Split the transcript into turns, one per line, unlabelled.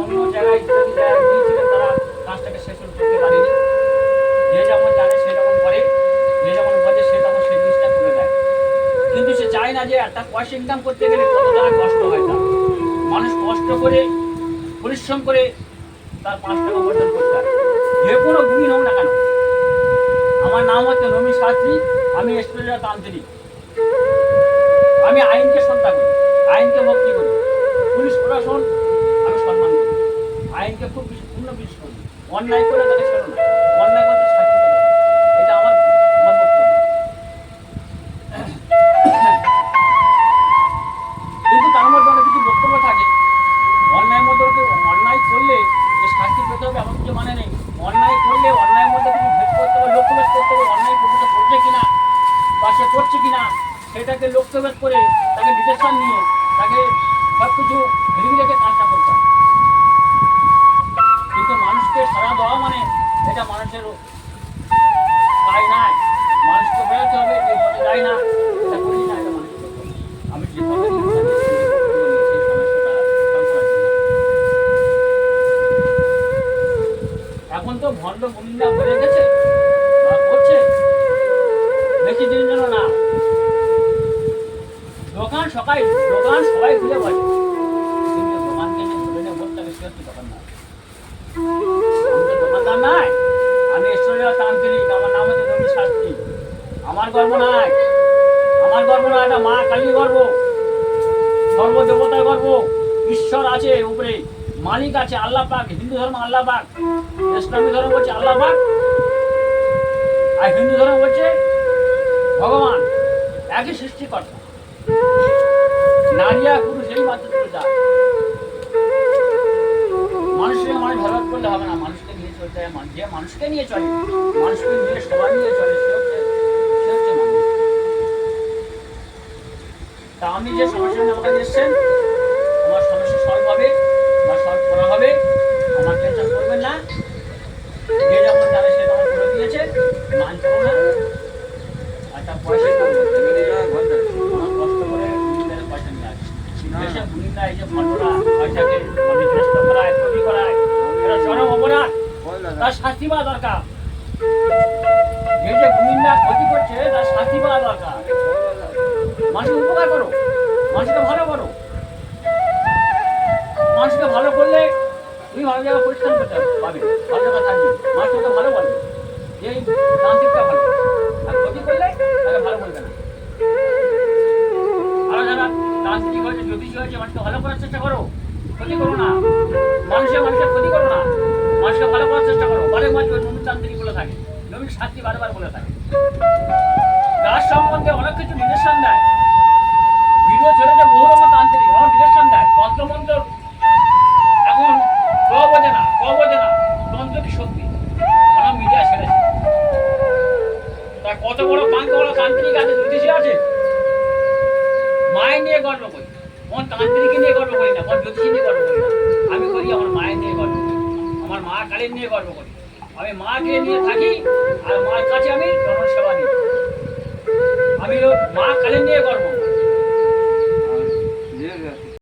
অন্য জায়গায় ইত্যাদি জায়গায় গিয়েছিলেন, তারা কাজটাকে শেষ করতে পারেনি। যে যেমন জানে সে যেমন করে, যে যেমন বোঝে সে তখন সেই জিনিসটা করে দেয়। কিন্তু সে চায় না যে একটা পয়সা ইনকাম করতে গেলে কত টাকা কষ্ট হয়। তার মানুষ কষ্ট করে পরিশ্রম করে তার 5 টাকা উপার্জন করতে হয়, যে কোনো গুণী হোক না কেন। আমার নাম হচ্ছে নবীন শাস্ত্রী, আমি স্টুডিও তান্ত্রিক। আমি আইনকে শ্রদ্ধা করি, আইনকে ভক্তি করি, পুলিশ প্রশাসন আমি সম্মান করি, আইনকে খুব পূর্ণ বিশ্বাস করি। অন্যায় করে তাকে ছেড়ো না, অন্যায় করতে শাস্তি দেবো, এটা আমার বক্তব্য। কিন্তু তার মধ্যে অনেক কিছু বক্তব্য থাকে। অন্যায়ের মধ্যে অন্যায় করলে যে শাস্তি পেতে হবে এমন কিছু মানে নেই। অন্যায় করলে অন্যায়ের মধ্যে কিছু ভেদ করতে হবে, লক্ষ্যভেদ করতে হবে, অন্যায় প্রকৃত করছে কিনা বা সে করছে কিনা সেটাকে লক্ষ্যভেদ করে তাকে ডিটেকশন নিয়ে তাকে সব কিছু ভেবে রেখে কাজটা করতে হবে। কিন্তু মানুষকে সাড়া দেওয়া মানে এটা মানুষের তাই নাই। মানুষকে বোঝাতে হবে যে বলে যায় না, এটা করি না, এটা মানুষকে করতে হবে। আমি যে সেই সমস্যাটা এখন তো ভণ্ড মুনিন্দা হয়ে গেছে বা করছে, বেশি দিন যেন না। দোকান সবাই খুলে বসে, কিন্তু দোকানকে যে ধরে নিয়ে বলতে হবে সে হচ্ছে দোকানদার। আমি তো দোকানদার নাই, আমি ঈশ্বরীয় তান্ত্রিক, আমার নাম হচ্ছে নবীন শাস্ত্রী। আমার গর্ব নাই, আমার গর্ব না, এটা মা কালী গর্ব, সর্বদেবতার গর্ব। ঈশ্বর আছে উপরে, মালিক আছে আল্লাহ পাক। হিন্দু ধর্ম আল্লাহ পাক, ইসলামী ধর্ম বলছে আল্লাহ পাক, আর হিন্দু ধর্ম বলছে ভগবান, একই সৃষ্টিকর্তা। নারী আর পুরুষ এই মাত্র যায়। মানুষকে মানুষ ভালো করলে হবে না, মানুষকে নিয়ে চলতে হয়। যে মানুষকে নিয়ে চলে, মানুষকে নিয়ে সবাই নিয়ে চলে, সে হচ্ছে মানুষ। তা আপনি যে সমস্যা নিয়ে আমাকে এসছেন, আমার সমস্যা সলভ হবে বা সলভ করা হবে, আমার টেনশন করবেন না। যে যেমন জানে সে তেমন করে দিয়েছে, মান করো না। একটা পয়সা আমার কষ্ট করে গুণীদের পয়সা নিয়ে আসে। দেশে গুণীরা এই যে ভণ্ডরা পয়সাকে বিধ্বস্ত করায়, ক্ষতি করায়, এটা চরম অপরাধ, তার শাস্তি পাওয়া দরকার। এই যে গুণীরা ক্ষতি করছে তার শাস্তি পাওয়া দরকার। মানুষকে উপকার করো, মানুষকে ভালো করো। মানুষকে ভালো করলে তুমি ভালো জায়গা পরিষ্কার করতে পারবে, ভালো জায়গা থাকবে, মানুষকে ভালো বলবে যে এই তান্ত্রিকটা ভালো। আর ক্ষতি করলে তাকে ভালো বলবে না। ভালো যারা তান্ত্রিক হয়েছে, জ্যোতিষী হয়েছে, মানুষকে ভালো করার চেষ্টা করো, ক্ষতি করো না। মানুষের ক্ষতি করো না, মানুষকে ভালো করার চেষ্টা করো। অনেক মানুষ নবীন তান্ত্রিক বলে থাকে, নবীন শাস্ত্রী বারবার বলে থাকে। গাছ সম্বন্ধে অনেক কিছু নির্দেশন দেয়, ভিডিও ছেড়েছে বহু রকম তান্ত্রিক, অনেক ডিরেকশন দেয়। তন্ত্রমন্ত্র এখন বোঝে না, তন্ত্র কি শক্তি, অনেক মিডিয়া ছেড়েছে। তা কত বড় তান্ত্রিক আছে, জ্যোতিষী আছে, মায়ের নিয়ে গর্ব করি। কোন তান্ত্রিক নিয়ে গর্ব করি না, কোন জ্যোতিষী নিয়ে গর্ব করি না। আমি করি আমার মায়ের নিয়ে গর্ব করি, আমার মা কালীর নিয়ে গর্ব করি। আমি মাকে নিয়ে থাকি আর মার কাছে আমি জনসেবা দিই। আমি মা কালীর নিয়ে গর্ব করি।